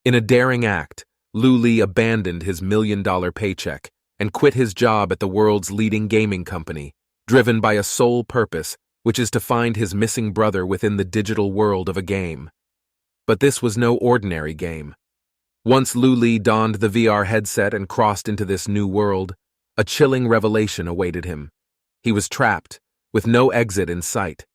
In a daring act, Lu Li abandoned his million-dollar paycheck and quit his job at the world's leading gaming company, driven by a sole purpose, which is to find his missing brother within the digital world of a game. But this was no ordinary game. Once Lu Li donned the VR headset and crossed into this new world, a chilling revelation awaited him. He was trapped, with no exit in sight.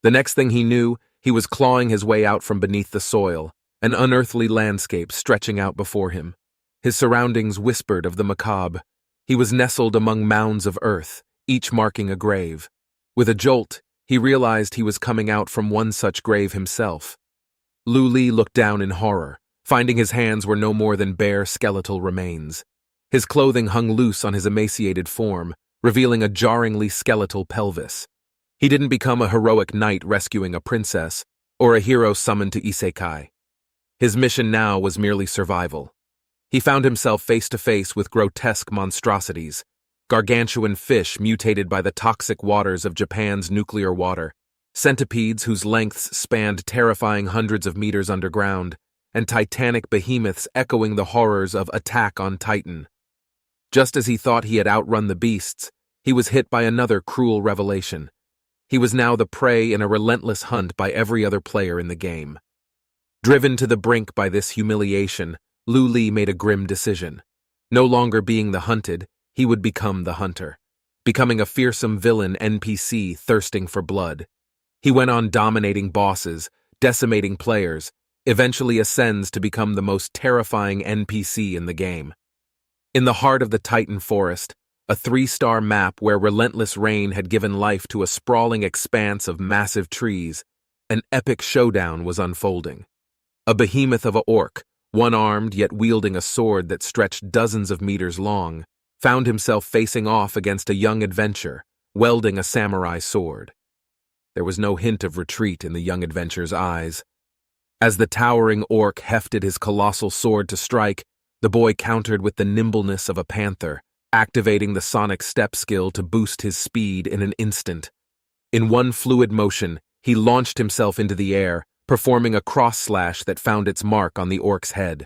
The next thing he knew, he was clawing his way out from beneath the soil, an unearthly landscape stretching out before him. His surroundings whispered of the macabre. He was nestled among mounds of earth, each marking a grave. With a jolt, he realized he was coming out from one such grave himself. Lu Li looked down in horror, finding his hands were no more than bare skeletal remains. His clothing hung loose on his emaciated form, revealing a jarringly skeletal pelvis. He didn't become a heroic knight rescuing a princess, or a hero summoned to Isekai. His mission now was merely survival. He found himself face to face with grotesque monstrosities, gargantuan fish mutated by the toxic waters of Japan's nuclear water, centipedes whose lengths spanned terrifying hundreds of meters underground, and titanic behemoths echoing the horrors of Attack on Titan. Just as he thought he had outrun the beasts, he was hit by another cruel revelation. He was now the prey in a relentless hunt by every other player in the game. Driven to the brink by this humiliation, Lu Li made a grim decision. No longer being the hunted, he would become the hunter, becoming a fearsome villain NPC thirsting for blood. He went on dominating bosses, decimating players, eventually ascends to become the most terrifying NPC in the game. In the heart of the Titan Forest, a 3-star map where relentless rain had given life to a sprawling expanse of massive trees, an epic showdown was unfolding. A behemoth of a orc, one-armed yet wielding a sword that stretched dozens of meters long, found himself facing off against a young adventurer, wielding a samurai sword. There was no hint of retreat in the young adventurer's eyes. As the towering orc hefted his colossal sword to strike, the boy countered with the nimbleness of a panther, activating the sonic step skill to boost his speed in an instant. In one fluid motion, he launched himself into the air, performing a cross-slash that found its mark on the orc's head.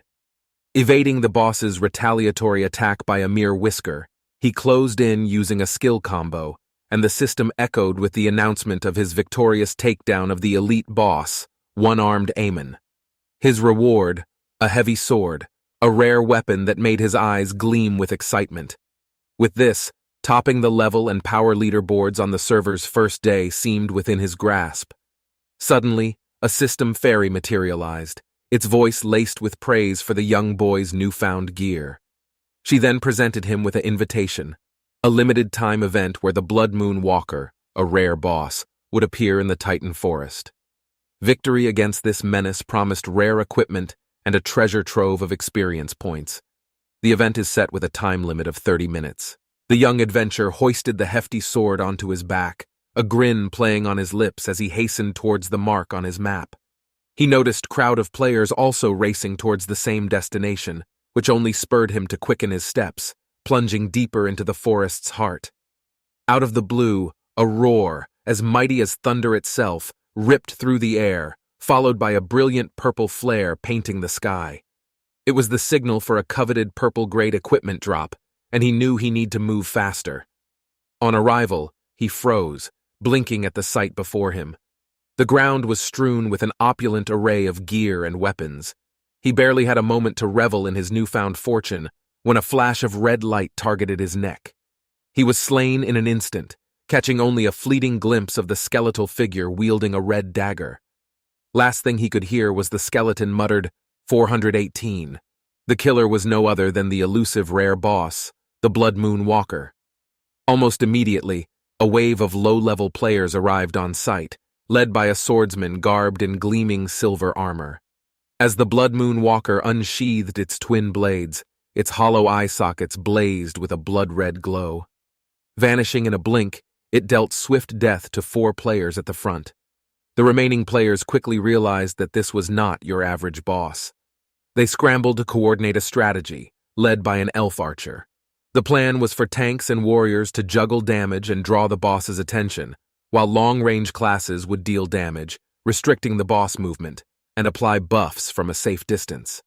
Evading the boss's retaliatory attack by a mere whisker, he closed in using a skill combo, and the system echoed with the announcement of his victorious takedown of the elite boss, one-armed Amon. His reward, a heavy sword, a rare weapon that made his eyes gleam with excitement. With this, topping the level and power leaderboards on the server's first day seemed within his grasp. Suddenly, a system fairy materialized, its voice laced with praise for the young boy's newfound gear. She then presented him with an invitation, a limited-time event where the Blood Moon Walker, a rare boss, would appear in the Titan Forest. Victory against this menace promised rare equipment and a treasure trove of experience points. The event is set with a time limit of 30 minutes. The young adventurer hoisted the hefty sword onto his back, a grin playing on his lips as he hastened towards the mark on his map. He noticed a crowd of players also racing towards the same destination, which only spurred him to quicken his steps, plunging deeper into the forest's heart. Out of the blue, a roar, as mighty as thunder itself, ripped through the air, followed by a brilliant purple flare painting the sky. It was the signal for a coveted purple-grade equipment drop, and he knew he needed to move faster. On arrival, he froze, blinking at the sight before him. The ground was strewn with an opulent array of gear and weapons. He barely had a moment to revel in his newfound fortune when a flash of red light targeted his neck. He was slain in an instant, catching only a fleeting glimpse of the skeletal figure wielding a red dagger. Last thing he could hear was the skeleton muttered, 418. The killer was no other than the elusive rare boss, the Blood Moon Walker. Almost immediately, a wave of low-level players arrived on site, led by a swordsman garbed in gleaming silver armor. As the Blood Moon Walker unsheathed its twin blades, its hollow eye sockets blazed with a blood-red glow. Vanishing in a blink, it dealt swift death to 4 players at the front. The remaining players quickly realized that this was not your average boss. They scrambled to coordinate a strategy, led by an elf archer. The plan was for tanks and warriors to juggle damage and draw the boss's attention, while long-range classes would deal damage, restricting the boss movement, and apply buffs from a safe distance.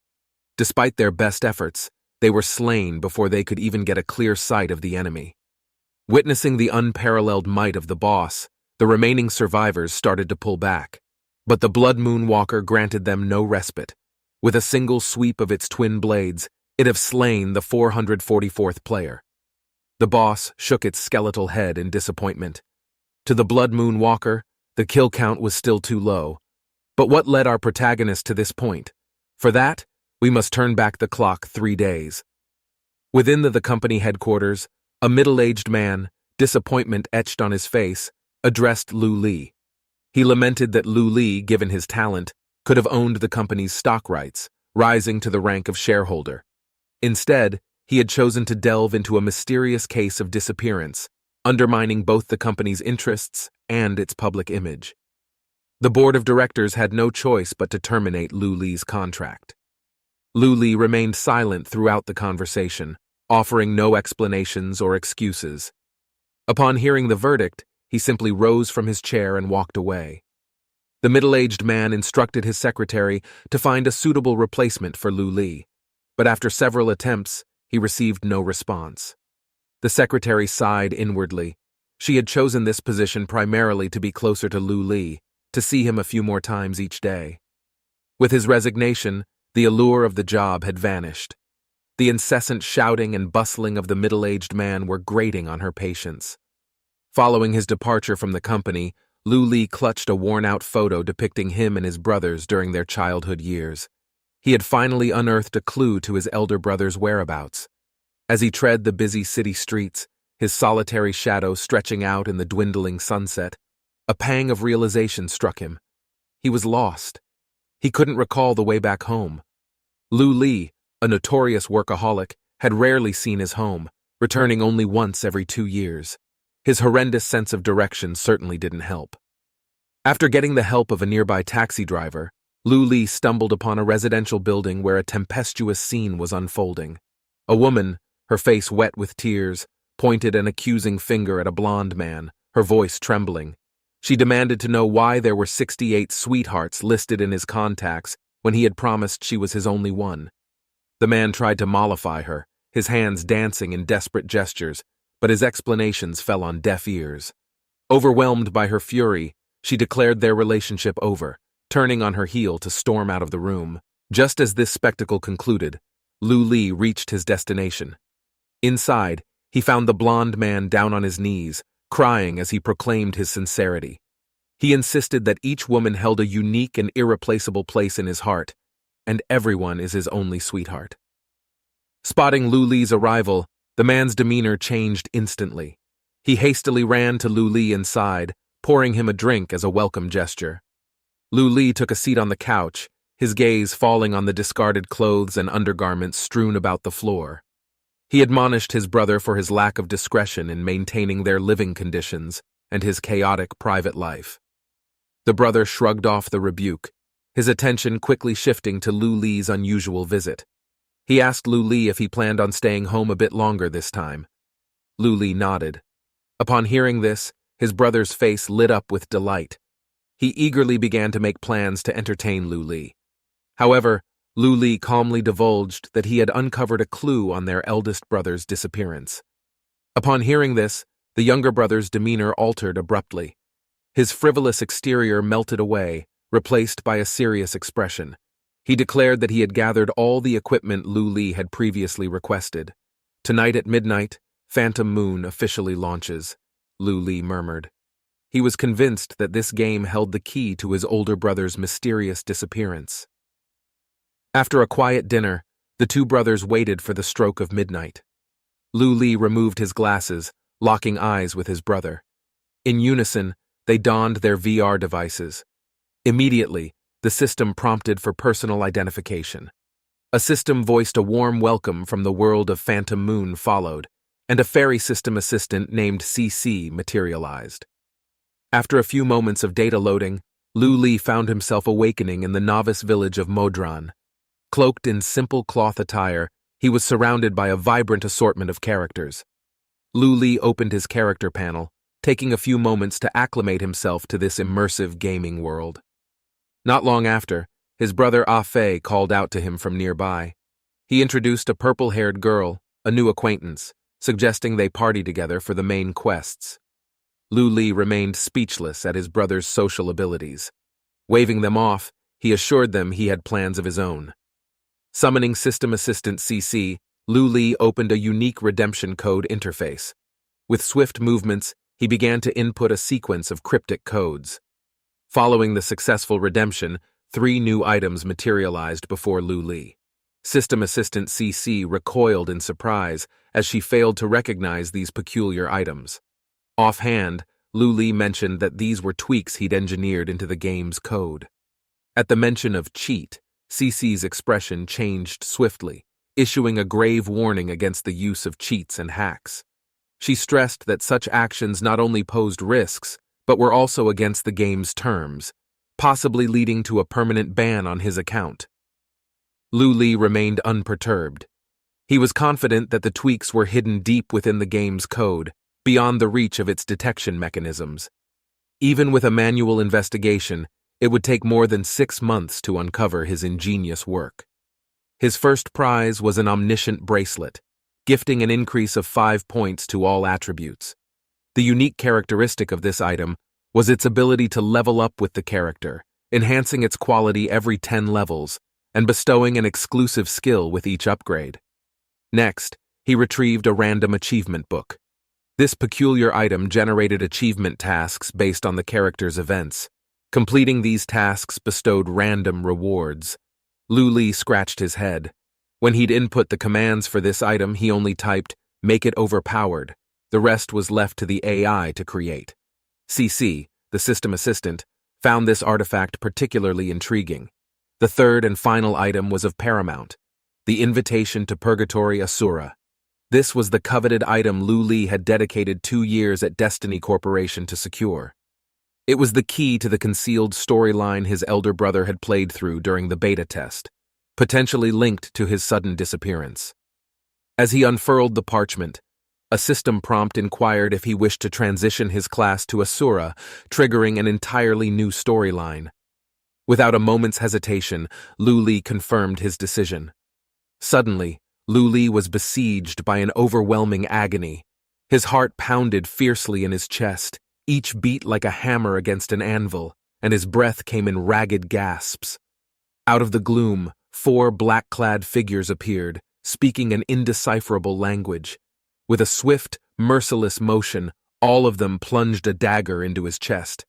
Despite their best efforts, they were slain before they could even get a clear sight of the enemy. Witnessing the unparalleled might of the boss, the remaining survivors started to pull back. But the Blood Moon Walker granted them no respite. With a single sweep of its twin blades, it had slain the 444th player. The boss shook its skeletal head in disappointment. To the Blood Moon Walker, the kill count was still too low. But what led our protagonist to this point? For that, we must turn back the clock 3 days. Within the company headquarters, a middle-aged man, disappointment etched on his face, addressed Lu Li. He lamented that Lu Li, given his talent, could have owned the company's stock rights, rising to the rank of shareholder. Instead, he had chosen to delve into a mysterious case of disappearance, undermining both the company's interests and its public image. The board of directors had no choice but to terminate Lu Li's contract. Lu Li remained silent throughout the conversation, offering no explanations or excuses. Upon hearing the verdict, he simply rose from his chair and walked away. The middle-aged man instructed his secretary to find a suitable replacement for Lu Li, but after several attempts, he received no response. The secretary sighed inwardly. She had chosen this position primarily to be closer to Lu Li, to see him a few more times each day. With his resignation, the allure of the job had vanished. The incessant shouting and bustling of the middle-aged man were grating on her patience. Following his departure from the company, Lu Li clutched a worn-out photo depicting him and his brothers during their childhood years. He had finally unearthed a clue to his elder brother's whereabouts. As he tread the busy city streets, his solitary shadow stretching out in the dwindling sunset, a pang of realization struck him. He was lost. He couldn't recall the way back home. Lu Li, a notorious workaholic, had rarely seen his home, returning only once every 2 years. His horrendous sense of direction certainly didn't help. After getting the help of a nearby taxi driver, Lu Li stumbled upon a residential building where a tempestuous scene was unfolding. A woman, her face wet with tears, pointed an accusing finger at a blond man, her voice trembling. She demanded to know why there were 68 sweethearts listed in his contacts when he had promised she was his only one. The man tried to mollify her, his hands dancing in desperate gestures, but his explanations fell on deaf ears. Overwhelmed by her fury, she declared their relationship over, turning on her heel to storm out of the room. Just as this spectacle concluded, Lu Li reached his destination. Inside, he found the blond man down on his knees, crying as he proclaimed his sincerity. He insisted that each woman held a unique and irreplaceable place in his heart, and everyone is his only sweetheart. Spotting Lu Li's arrival, the man's demeanor changed instantly. He hastily ran to Lu Li inside, pouring him a drink as a welcome gesture. Lu Li took a seat on the couch, his gaze falling on the discarded clothes and undergarments strewn about the floor. He admonished his brother for his lack of discretion in maintaining their living conditions and his chaotic private life. The brother shrugged off the rebuke, his attention quickly shifting to Lu Li's unusual visit. He asked Lu Li if he planned on staying home a bit longer this time. Lu Li nodded. Upon hearing this, his brother's face lit up with delight. He eagerly began to make plans to entertain Lu Li. However, Lu Li calmly divulged that he had uncovered a clue on their eldest brother's disappearance. Upon hearing this, the younger brother's demeanor altered abruptly. His frivolous exterior melted away, replaced by a serious expression. He declared that he had gathered all the equipment Lu Li had previously requested. "Tonight at midnight, Phantom Moon officially launches," Lu Li murmured. He was convinced that this game held the key to his older brother's mysterious disappearance. After a quiet dinner, the two brothers waited for the stroke of midnight. Lu Li removed his glasses, locking eyes with his brother. In unison, they donned their VR devices. Immediately, the system prompted for personal identification. A system voiced a warm welcome from the world of Phantom Moon followed, and a fairy system assistant named CC materialized. After a few moments of data loading, Lu Li found himself awakening in the novice village of Modran. Cloaked in simple cloth attire, he was surrounded by a vibrant assortment of characters. Lu Li opened his character panel, taking a few moments to acclimate himself to this immersive gaming world. Not long after, his brother Ah Fei called out to him from nearby. He introduced a purple-haired girl, a new acquaintance, suggesting they party together for the main quests. Lu Li remained speechless at his brother's social abilities. Waving them off, he assured them he had plans of his own. Summoning System Assistant CC, Lu Li opened a unique redemption code interface. With swift movements, he began to input a sequence of cryptic codes. Following the successful redemption, 3 new items materialized before Lu Li. System Assistant CC recoiled in surprise as she failed to recognize these peculiar items. Offhand, Lu Li mentioned that these were tweaks he'd engineered into the game's code. At the mention of cheat, CC's expression changed swiftly, issuing a grave warning against the use of cheats and hacks. She stressed that such actions not only posed risks, but were also against the game's terms, possibly leading to a permanent ban on his account. Lu Li remained unperturbed. He was confident that the tweaks were hidden deep within the game's code, beyond the reach of its detection mechanisms. Even with a manual investigation, it would take more than 6 months to uncover his ingenious work. His first prize was an omniscient bracelet, gifting an increase of 5 points to all attributes. The unique characteristic of this item was its ability to level up with the character, enhancing its quality every 10 levels, and bestowing an exclusive skill with each upgrade. Next, he retrieved a random achievement book. This peculiar item generated achievement tasks based on the character's events. Completing these tasks bestowed random rewards. Lu Li scratched his head. When he'd input the commands for this item, he only typed, "Make it overpowered." The rest was left to the AI to create. CC, the system assistant, found this artifact particularly intriguing. The third and final item was of paramount, the invitation to Purgatory Asura. This was the coveted item Lu Li had dedicated 2 years at Destiny Corporation to secure. It was the key to the concealed storyline his elder brother had played through during the beta test, potentially linked to his sudden disappearance. As he unfurled the parchment, a system prompt inquired if he wished to transition his class to Asura, triggering an entirely new storyline. Without a moment's hesitation, Lu Li confirmed his decision. Suddenly, Lu Li was besieged by an overwhelming agony. His heart pounded fiercely in his chest, each beat like a hammer against an anvil, and his breath came in ragged gasps. Out of the gloom, 4 black-clad figures appeared, speaking an indecipherable language. With a swift, merciless motion, all of them plunged a dagger into his chest.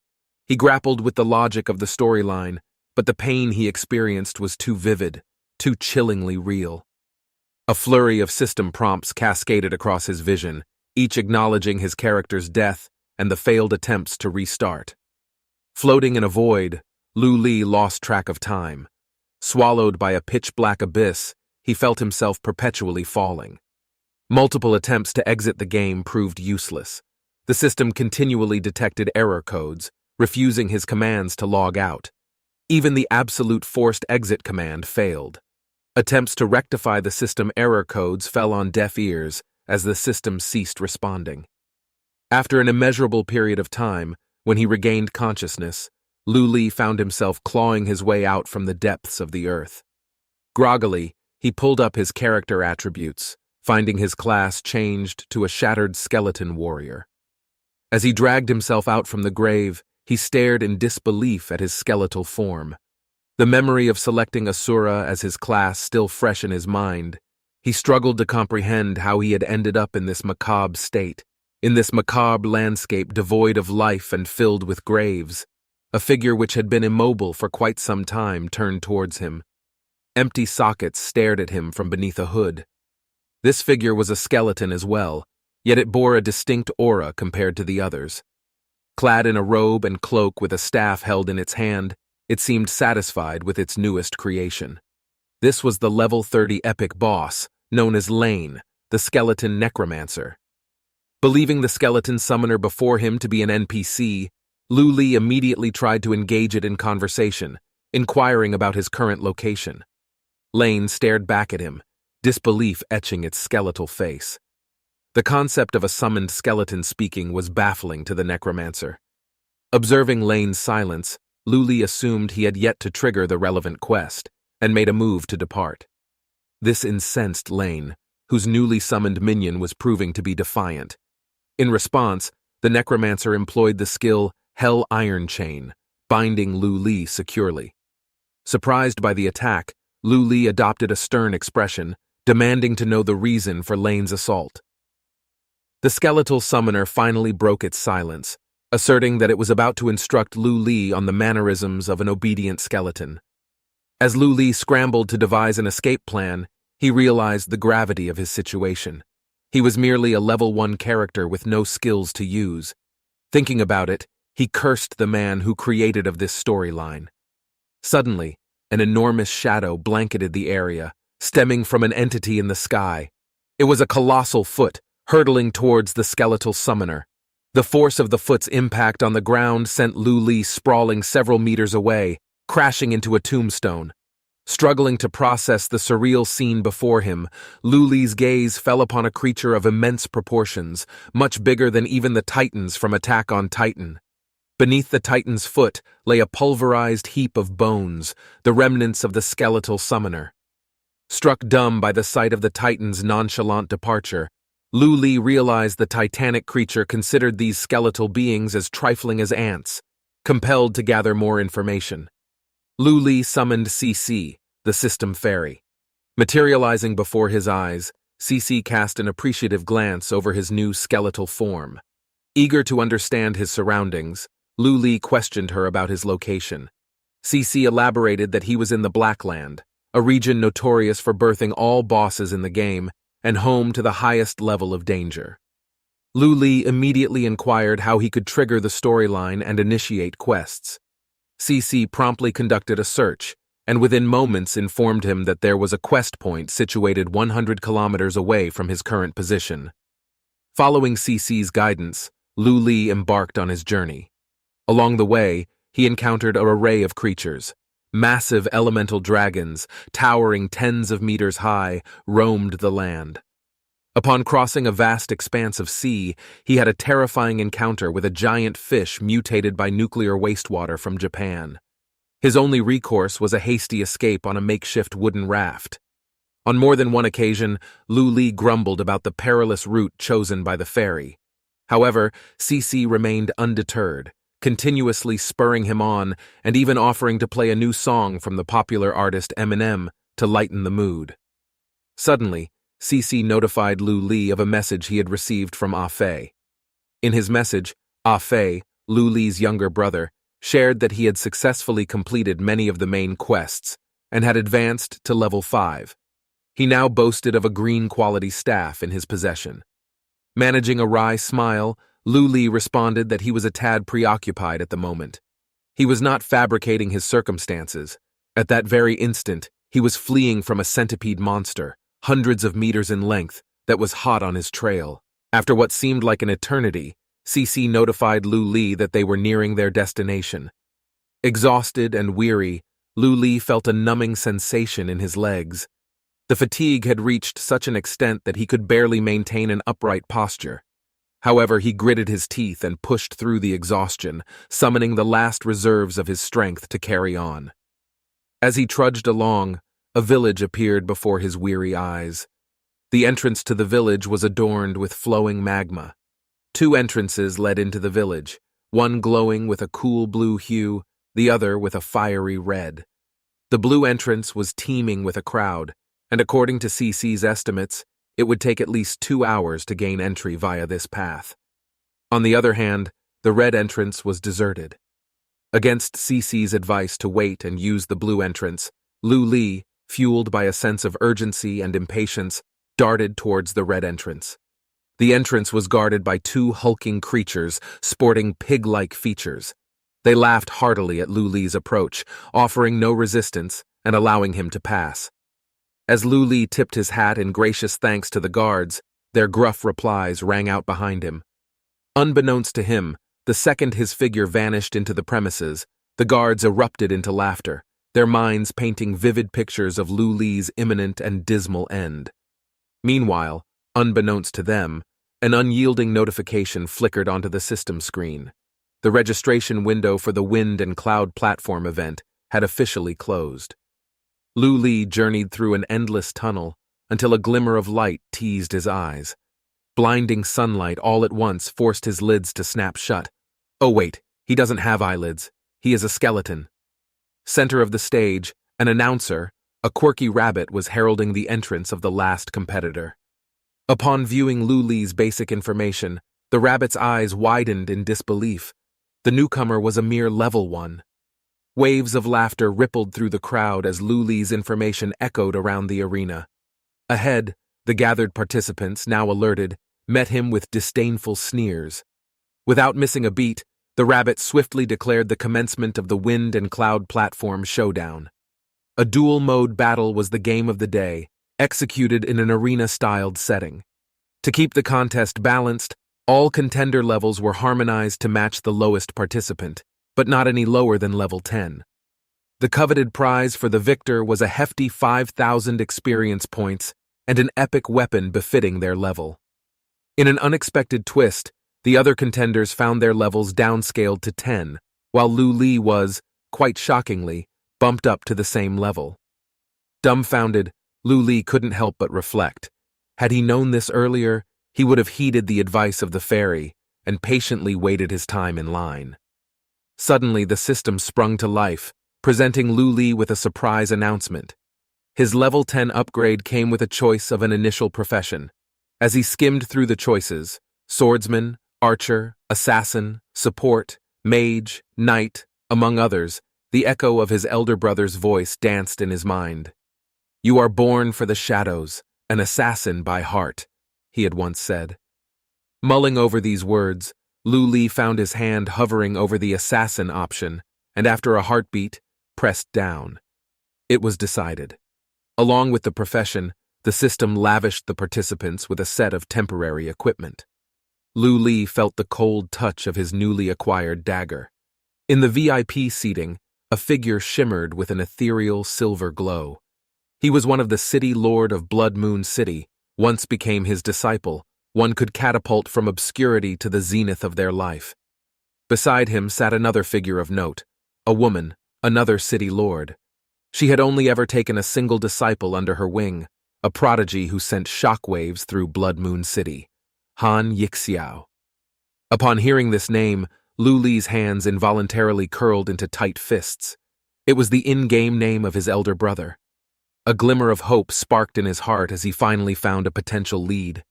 He grappled with the logic of the storyline, but the pain he experienced was too vivid, too chillingly real. A flurry of system prompts cascaded across his vision, each acknowledging his character's death and the failed attempts to restart. Floating in a void, Lu Li lost track of time. Swallowed by a pitch-black abyss, he felt himself perpetually falling. Multiple attempts to exit the game proved useless. The system continually detected error codes, refusing his commands to log out. Even the absolute forced exit command failed. Attempts to rectify the system error codes fell on deaf ears as the system ceased responding. After an immeasurable period of time, when he regained consciousness, Lu Li found himself clawing his way out from the depths of the earth. Groggily, he pulled up his character attributes, finding his class changed to a shattered skeleton warrior. As he dragged himself out from the grave, he stared in disbelief at his skeletal form. The memory of selecting Asura as his class still fresh in his mind, he struggled to comprehend how he had ended up in this macabre state, in this macabre landscape devoid of life and filled with graves. A figure which had been immobile for quite some time turned towards him. Empty sockets stared at him from beneath a hood. This figure was a skeleton as well, yet it bore a distinct aura compared to the others. Clad in a robe and cloak with a staff held in its hand, it seemed satisfied with its newest creation. This was the level 30 epic boss, known as Lane, the skeleton necromancer. Believing the skeleton summoner before him to be an NPC, Lu Li immediately tried to engage it in conversation, inquiring about his current location. Lane stared back at him, disbelief etching its skeletal face. The concept of a summoned skeleton speaking was baffling to the necromancer. Observing Lane's silence, Lu Li assumed he had yet to trigger the relevant quest, and made a move to depart. This incensed Lane, whose newly summoned minion was proving to be defiant. In response, the necromancer employed the skill Hell Iron Chain, binding Lu Li securely. Surprised by the attack, Lu Li adopted a stern expression, demanding to know the reason for Lane's assault. The skeletal summoner finally broke its silence, asserting that it was about to instruct Lu Li on the mannerisms of an obedient skeleton. As Lu Li scrambled to devise an escape plan, he realized the gravity of his situation. He was merely a level 1 character with no skills to use. Thinking about it, he cursed the man who created of this storyline. Suddenly, an enormous shadow blanketed the area, stemming from an entity in the sky. It was a colossal foot, hurtling towards the skeletal summoner. The force of the foot's impact on the ground sent Lu Li sprawling several meters away, crashing into a tombstone. Struggling to process the surreal scene before him, Lu Li's gaze fell upon a creature of immense proportions, much bigger than even the Titans from Attack on Titan. Beneath the Titan's foot lay a pulverized heap of bones, the remnants of the skeletal summoner. Struck dumb by the sight of the Titan's nonchalant departure, Lu Li realized the titanic creature considered these skeletal beings as trifling as ants. Compelled to gather more information, Lu Li summoned CC, the system fairy. Materializing before his eyes, CC cast an appreciative glance over his new skeletal form. Eager to understand his surroundings, Lu Li questioned her about his location. CC elaborated that he was in the Blackland, a region notorious for birthing all bosses in the game and home to the highest level of danger. Lu Li immediately inquired how he could trigger the storyline and initiate quests. CC promptly conducted a search, and within moments informed him that there was a quest point situated 100 kilometers away from his current position. Following CC's guidance, Lu Li embarked on his journey. Along the way, he encountered an array of creatures. Massive elemental dragons, towering tens of meters high, roamed the land. Upon crossing a vast expanse of sea, he had a terrifying encounter with a giant fish mutated by nuclear wastewater from Japan. His only recourse was a hasty escape on a makeshift wooden raft. On more than one occasion, Lu Li grumbled about the perilous route chosen by the ferry. However, CC remained undeterred, continuously spurring him on and even offering to play a new song from the popular artist Eminem to lighten the mood. Suddenly, CC notified Lu Li of a message he had received from Ah Fei. In his message, Ah Fei, Lu Li's younger brother, shared that he had successfully completed many of the main quests and had advanced to level 5. He now boasted of a green quality staff in his possession. Managing a wry smile, Lu Li responded that he was a tad preoccupied at the moment. He was not fabricating his circumstances. At that very instant, he was fleeing from a centipede monster, hundreds of meters in length, that was hot on his trail. After what seemed like an eternity, CC notified Lu Li that they were nearing their destination. Exhausted and weary, Lu Li felt a numbing sensation in his legs. The fatigue had reached such an extent that he could barely maintain an upright posture. However, he gritted his teeth and pushed through the exhaustion, summoning the last reserves of his strength to carry on. As he trudged along, a village appeared before his weary eyes. The entrance to the village was adorned with flowing magma. 2 entrances led into the village, one glowing with a cool blue hue, the other with a fiery red. The blue entrance was teeming with a crowd, and according to CC's estimates, it would take at least 2 hours to gain entry via this path. On the other hand, the red entrance was deserted. Against CC's advice to wait and use the blue entrance, Lu Li, fueled by a sense of urgency and impatience, darted towards the red entrance. The entrance was guarded by 2 hulking creatures sporting pig-like features. They laughed heartily at Lu Li's approach, offering no resistance and allowing him to pass. As Lu Li tipped his hat in gracious thanks to the guards, their gruff replies rang out behind him. Unbeknownst to him, the second his figure vanished into the premises, the guards erupted into laughter, their minds painting vivid pictures of Lu Li's imminent and dismal end. Meanwhile, unbeknownst to them, an unyielding notification flickered onto the system screen. The registration window for the Wind and Cloud platform event had officially closed. Lu Li journeyed through an endless tunnel until a glimmer of light teased his eyes. Blinding sunlight all at once forced his lids to snap shut. Oh wait, he doesn't have eyelids. He is a skeleton. Center of the stage, an announcer, a quirky rabbit, was heralding the entrance of the last competitor. Upon viewing Lu Li's basic information, the rabbit's eyes widened in disbelief. The newcomer was a mere level 1. Waves of laughter rippled through the crowd as Lu Li's information echoed around the arena. Ahead, the gathered participants, now alerted, met him with disdainful sneers. Without missing a beat, the rabbit swiftly declared the commencement of the Wind and Cloud Platform Showdown. A dual-mode battle was the game of the day, executed in an arena-styled setting. To keep the contest balanced, all contender levels were harmonized to match the lowest participant, but not any lower than level 10. The coveted prize for the victor was a hefty 5,000 experience points and an epic weapon befitting their level. In an unexpected twist, the other contenders found their levels downscaled to 10, while Lu Li was, quite shockingly, bumped up to the same level. Dumbfounded, Lu Li couldn't help but reflect. Had he known this earlier, he would have heeded the advice of the fairy and patiently waited his time in line. Suddenly, the system sprung to life, presenting Lu Li with a surprise announcement. His level 10 upgrade came with a choice of an initial profession. As he skimmed through the choices, swordsman, archer, assassin, support, mage, knight, among others, the echo of his elder brother's voice danced in his mind. "You are born for the shadows, an assassin by heart," he had once said. Mulling over these words, Lu Li found his hand hovering over the assassin option, and after a heartbeat, pressed down. It was decided. Along with the profession, the system lavished the participants with a set of temporary equipment. Lu Li felt the cold touch of his newly acquired dagger. In the VIP seating, a figure shimmered with an ethereal silver glow. He was one of the city lord of Blood Moon City, once became his disciple, one could catapult from obscurity to the zenith of their life. Beside him sat another figure of note, a woman, another city lord. She had only ever taken a single disciple under her wing, a prodigy who sent shockwaves through Blood Moon City, Han Yixiao. Upon hearing this name, Lu Li's hands involuntarily curled into tight fists. It was the in-game name of his elder brother. A glimmer of hope sparked in his heart as he finally found a potential lead.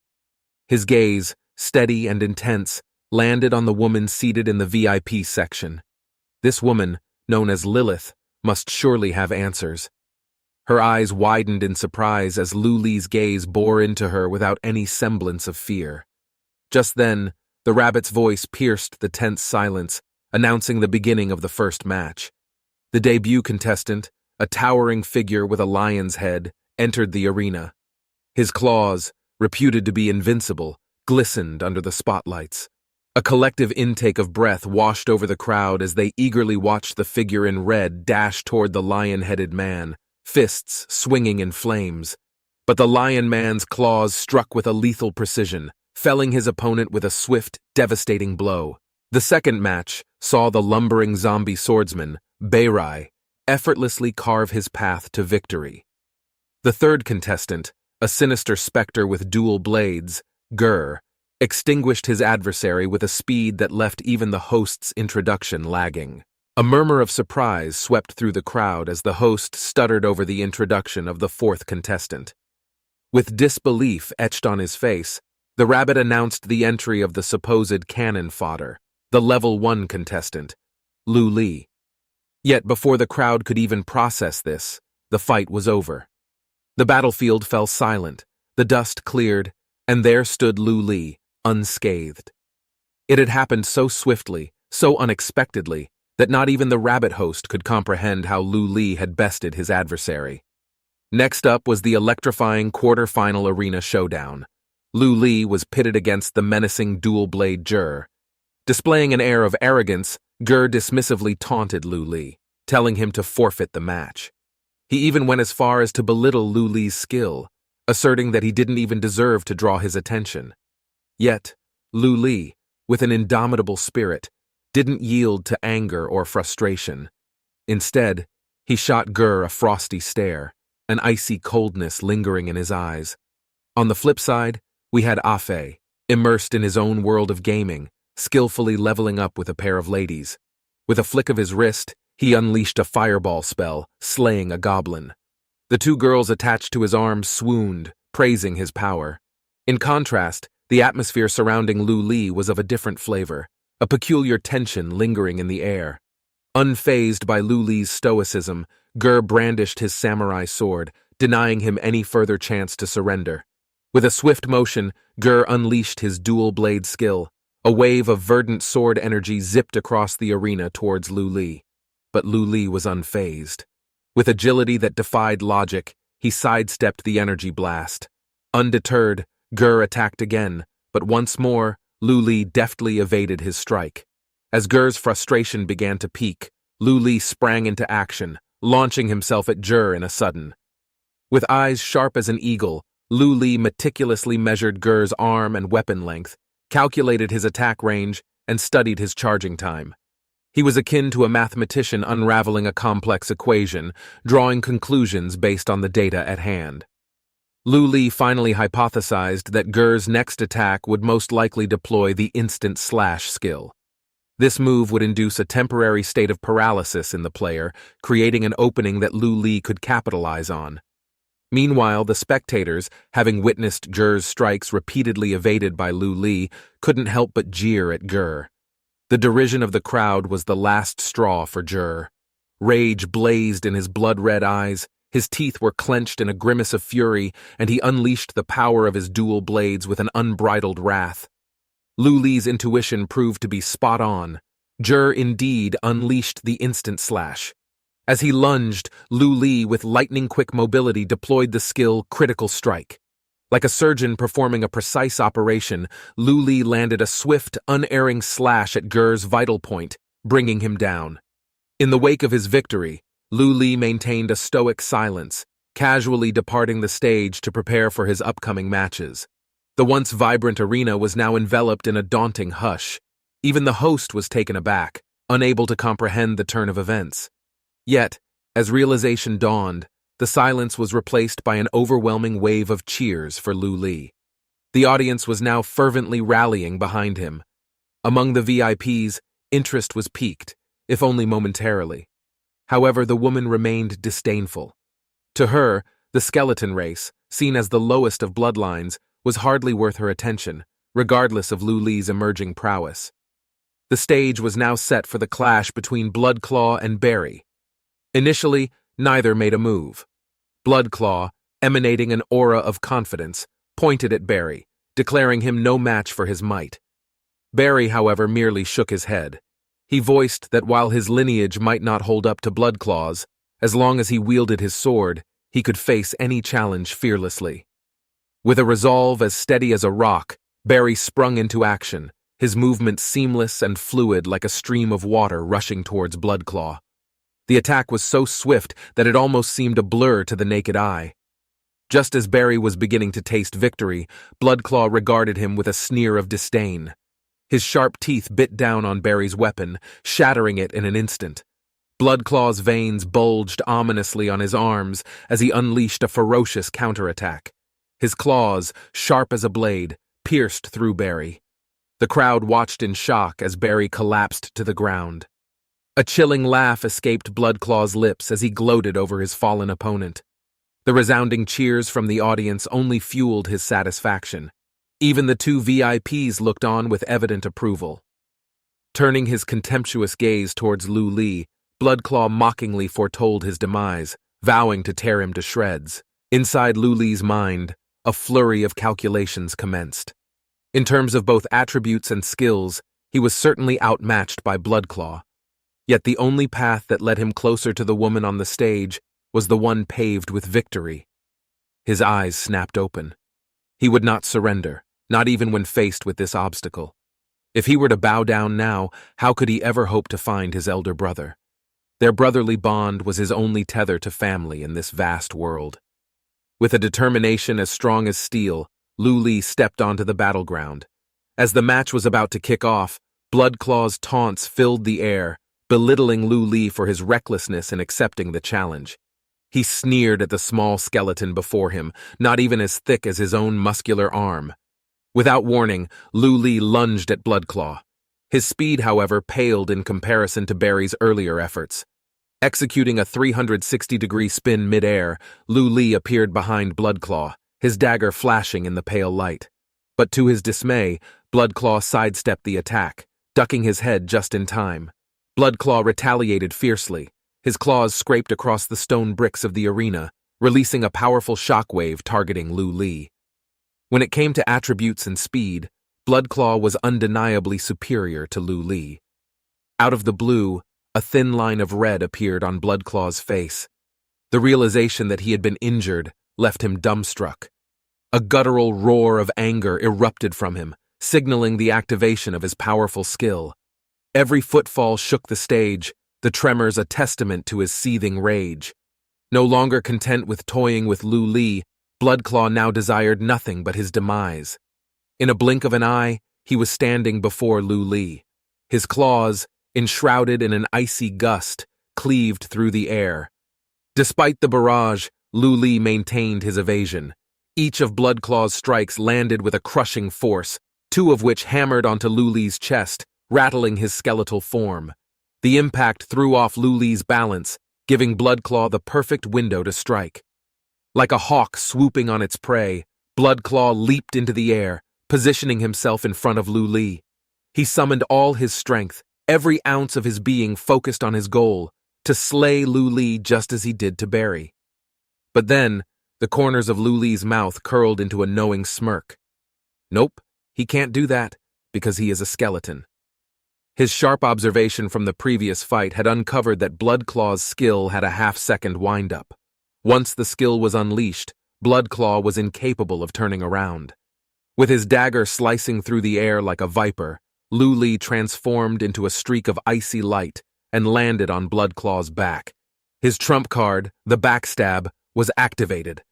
His gaze, steady and intense, landed on the woman seated in the VIP section. This woman, known as Lilith, must surely have answers. Her eyes widened in surprise as Lu Li's gaze bore into her without any semblance of fear. Just then, the rabbit's voice pierced the tense silence, announcing the beginning of the first match. The debut contestant, a towering figure with a lion's head, entered the arena. His claws, reputed to be invincible, glistened under the spotlights. A collective intake of breath washed over the crowd as they eagerly watched the figure in red dash toward the lion-headed man, fists swinging in flames. But the lion man's claws struck with a lethal precision, felling his opponent with a swift, devastating blow. The second match saw the lumbering zombie swordsman, Beirai, effortlessly carve his path to victory. The third contestant, a sinister specter with dual blades, Gur, extinguished his adversary with a speed that left even the host's introduction lagging. A murmur of surprise swept through the crowd as the host stuttered over the introduction of the fourth contestant. With disbelief etched on his face, the rabbit announced the entry of the supposed cannon fodder, the level 1 contestant, Lu Li. Yet before the crowd could even process this, the fight was over. The battlefield fell silent, the dust cleared, and there stood Lu Li, unscathed. It had happened so swiftly, so unexpectedly, that not even the rabbit host could comprehend how Lu Li had bested his adversary. Next up was the electrifying quarter-final arena showdown. Lu Li was pitted against the menacing dual-blade Gur. Displaying an air of arrogance, Gur dismissively taunted Lu Li, telling him to forfeit the match. He even went as far as to belittle Lu Li's skill, asserting that he didn't even deserve to draw his attention. Yet, Lu Li, with an indomitable spirit, didn't yield to anger or frustration. Instead, He shot Gur a frosty stare, an icy coldness lingering in his eyes. On the flip side, we had Afe, immersed in his own world of gaming, skillfully leveling up with a pair of ladies. With a flick of his wrist, he unleashed a fireball spell, slaying a goblin. The two girls attached to his arms swooned, praising his power. In contrast, the atmosphere surrounding Lu Li was of a different flavor, a peculiar tension lingering in the air. Unfazed by Lu Li's stoicism, Gur brandished his samurai sword, denying him any further chance to surrender. With a swift motion, Gur unleashed his dual-blade skill. A wave of verdant sword energy zipped across the arena towards Lu Li. But Lu Li was unfazed. With agility that defied logic, he sidestepped the energy blast. Undeterred, Gur attacked again, but once more, Lu Li deftly evaded his strike. As Gur's frustration began to peak, Lu Li sprang into action, launching himself at Gur in a sudden. With eyes sharp as an eagle, Lu Li meticulously measured Gur's arm and weapon length, calculated his attack range, and studied his charging time. He was akin to a mathematician unraveling a complex equation, drawing conclusions based on the data at hand. Lu Li finally hypothesized that Gur's next attack would most likely deploy the instant slash skill. This move would induce a temporary state of paralysis in the player, creating an opening that Lu Li could capitalize on. Meanwhile, the spectators, having witnessed Gur's strikes repeatedly evaded by Lu Li, couldn't help but jeer at Gur. The derision of the crowd was the last straw for Gur. Rage blazed in his blood-red eyes, his teeth were clenched in a grimace of fury, and he unleashed the power of his dual blades with an unbridled wrath. Lu Li's intuition proved to be spot on. Gur indeed unleashed the instant slash. As he lunged, Lu Li, with lightning-quick mobility, deployed the skill Critical Strike. Like a surgeon performing a precise operation, Lu Li landed a swift, unerring slash at Gur's vital point, bringing him down. In the wake of his victory, Lu Li maintained a stoic silence, casually departing the stage to prepare for his upcoming matches. The once vibrant arena was now enveloped in a daunting hush. Even the host was taken aback, unable to comprehend the turn of events. Yet, as realization dawned, the silence was replaced by an overwhelming wave of cheers for Lu Li. The audience was now fervently rallying behind him. Among the VIPs, interest was piqued, if only momentarily. However, the woman remained disdainful. To her, the skeleton race, seen as the lowest of bloodlines, was hardly worth her attention, regardless of Lu Li's emerging prowess. The stage was now set for the clash between Bloodclaw and Barry. Initially, neither made a move. Bloodclaw, emanating an aura of confidence, pointed at Barry, declaring him no match for his might. Barry, however, merely shook his head. He voiced that while his lineage might not hold up to Bloodclaw's, as long as he wielded his sword, he could face any challenge fearlessly. With a resolve as steady as a rock, Barry sprung into action, his movements seamless and fluid like a stream of water rushing towards Bloodclaw. The attack was so swift that it almost seemed a blur to the naked eye. Just as Barry was beginning to taste victory, Bloodclaw regarded him with a sneer of disdain. His sharp teeth bit down on Barry's weapon, shattering it in an instant. Bloodclaw's veins bulged ominously on his arms as he unleashed a ferocious counterattack. His claws, sharp as a blade, pierced through Barry. The crowd watched in shock as Barry collapsed to the ground. A chilling laugh escaped Bloodclaw's lips as he gloated over his fallen opponent. The resounding cheers from the audience only fueled his satisfaction. Even the two VIPs looked on with evident approval. Turning his contemptuous gaze towards Lu Li, Bloodclaw mockingly foretold his demise, vowing to tear him to shreds. Inside Lu Li's mind, a flurry of calculations commenced. In terms of both attributes and skills, he was certainly outmatched by Bloodclaw. Yet the only path that led him closer to the woman on the stage was the one paved with victory. His eyes snapped open. He would not surrender, not even when faced with this obstacle. If he were to bow down now, how could he ever hope to find his elder brother? Their brotherly bond was his only tether to family in this vast world. With a determination as strong as steel, Lu Li stepped onto the battleground. As the match was about to kick off, Bloodclaw's taunts filled the air, belittling Lu Li for his recklessness in accepting the challenge. He sneered at the small skeleton before him, not even as thick as his own muscular arm. Without warning, Lu Li lunged at Bloodclaw. His speed, however, paled in comparison to Barry's earlier efforts. Executing a 360-degree spin mid-air, Lu Li appeared behind Bloodclaw, his dagger flashing in the pale light. But to his dismay, Bloodclaw sidestepped the attack, ducking his head just in time. Bloodclaw retaliated fiercely. His claws scraped across the stone bricks of the arena, releasing a powerful shockwave targeting Lu Li. When it came to attributes and speed, Bloodclaw was undeniably superior to Lu Li. Out of the blue, a thin line of red appeared on Bloodclaw's face. The realization that he had been injured left him dumbstruck. A guttural roar of anger erupted from him, signaling the activation of his powerful skill. Every footfall shook the stage, the tremors a testament to his seething rage. No longer content with toying with Lu Li, Bloodclaw now desired nothing but his demise. In a blink of an eye, he was standing before Lu Li. His claws, enshrouded in an icy gust, cleaved through the air. Despite the barrage, Lu Li maintained his evasion. Each of Bloodclaw's strikes landed with a crushing force, two of which hammered onto Lu Li's chest, rattling his skeletal form. The impact threw off Lu Li's balance, giving Bloodclaw the perfect window to strike. Like a hawk swooping on its prey, Bloodclaw leaped into the air, positioning himself in front of Lu Li. He summoned all his strength, every ounce of his being focused on his goal, to slay Lu Li just as he did to Barry. But then, the corners of Lu Li's mouth curled into a knowing smirk. Nope, he can't do that, because he is a skeleton. His sharp observation from the previous fight had uncovered that Bloodclaw's skill had a half-second wind-up. Once the skill was unleashed, Bloodclaw was incapable of turning around. With his dagger slicing through the air like a viper, Lu Li transformed into a streak of icy light and landed on Bloodclaw's back. His trump card, the backstab, was activated.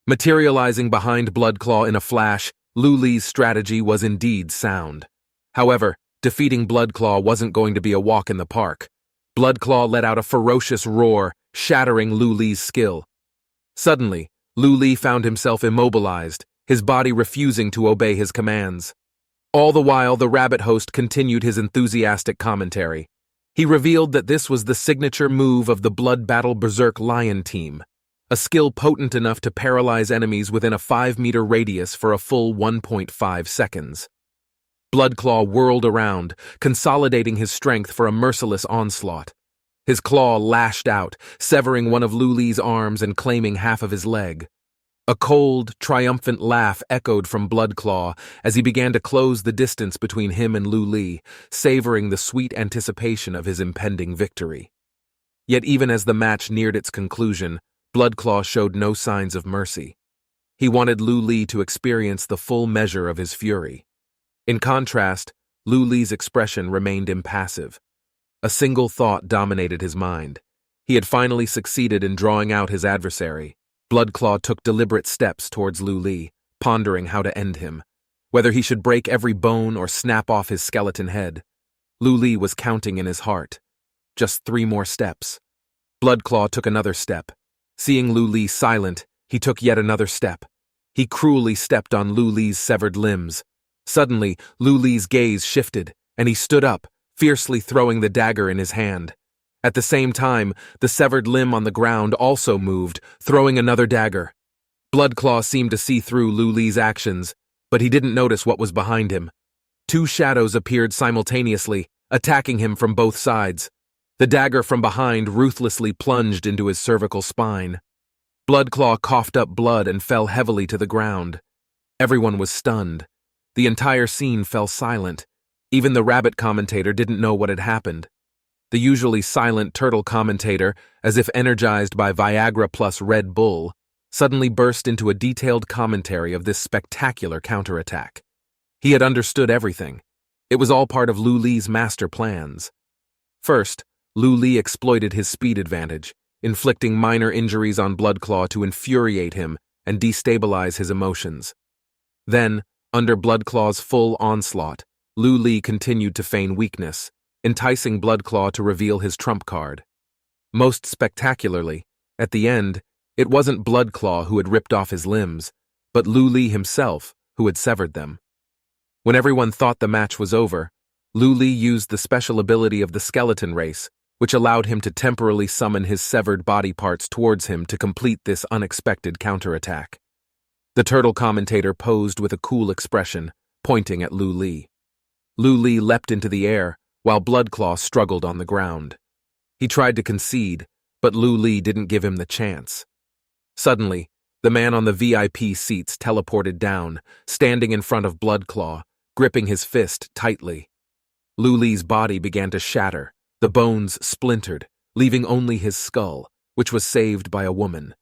Materializing behind Bloodclaw in a flash, Lu Li's strategy was indeed sound. However, defeating Bloodclaw wasn't going to be a walk in the park. Bloodclaw let out a ferocious roar, shattering Lu Li's skill. Suddenly, Lu Li found himself immobilized, his body refusing to obey his commands. All the while, the rabbit host continued his enthusiastic commentary. He revealed that this was the signature move of the Blood Battle Berserk Lion team, a skill potent enough to paralyze enemies within a 5-meter radius for a full 1.5 seconds. Bloodclaw whirled around, consolidating his strength for a merciless onslaught. His claw lashed out, severing one of Lu Li's arms and claiming half of his leg. A cold, triumphant laugh echoed from Bloodclaw as he began to close the distance between him and Lu Li, savoring the sweet anticipation of his impending victory. Yet even as the match neared its conclusion, Bloodclaw showed no signs of mercy. He wanted Lu Li to experience the full measure of his fury. In contrast, Lu Li's expression remained impassive. A single thought dominated his mind. He had finally succeeded in drawing out his adversary. Bloodclaw took deliberate steps towards Lu Li, pondering how to end him, whether he should break every bone or snap off his skeleton head. Lu Li was counting in his heart. Just 3 more steps. Bloodclaw took another step. Seeing Lu Li silent, he took yet another step. He cruelly stepped on Lu Li's severed limbs. Suddenly, Lu Li's gaze shifted, and he stood up, fiercely throwing the dagger in his hand. At the same time, the severed limb on the ground also moved, throwing another dagger. Bloodclaw seemed to see through Lu Li's actions, but he didn't notice what was behind him. 2 shadows appeared simultaneously, attacking him from both sides. The dagger from behind ruthlessly plunged into his cervical spine. Bloodclaw coughed up blood and fell heavily to the ground. Everyone was stunned. The entire scene fell silent. Even the rabbit commentator didn't know what had happened. The usually silent turtle commentator, as if energized by Viagra plus Red Bull, suddenly burst into a detailed commentary of this spectacular counterattack. He had understood everything. It was all part of Lu Li's master plans. First, Lu Li exploited his speed advantage, inflicting minor injuries on Bloodclaw to infuriate him and destabilize his emotions. Then, under Bloodclaw's full onslaught, Lu Li continued to feign weakness, enticing Bloodclaw to reveal his trump card. Most spectacularly, at the end, it wasn't Bloodclaw who had ripped off his limbs, but Lu Li himself who had severed them. When everyone thought the match was over, Lu Li used the special ability of the skeleton race, which allowed him to temporarily summon his severed body parts towards him to complete this unexpected counterattack. The turtle commentator posed with a cool expression, pointing at Lu Li. Lu Li leapt into the air, while Bloodclaw struggled on the ground. He tried to concede, but Lu Li didn't give him the chance. Suddenly, the man on the VIP seats teleported down, standing in front of Bloodclaw, gripping his fist tightly. Lu Li's body began to shatter, the bones splintered, leaving only his skull, which was saved by a woman.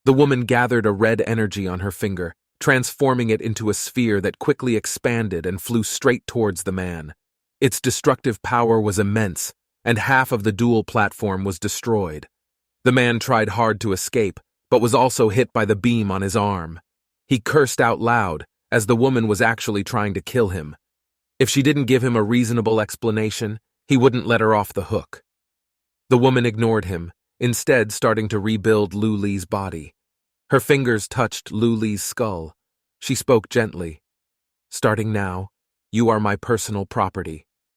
The woman gathered a red energy on her finger, transforming it into a sphere that quickly expanded and flew straight towards the man. Its destructive power was immense, and half of the dual platform was destroyed. The man tried hard to escape, but was also hit by the beam on his arm. He cursed out loud, as the woman was actually trying to kill him. If she didn't give him a reasonable explanation, he wouldn't let her off the hook. The woman ignored him, instead starting to rebuild Lu Li's body. Her fingers touched Lu Li's skull. She spoke gently. "Starting now, you are my personal property.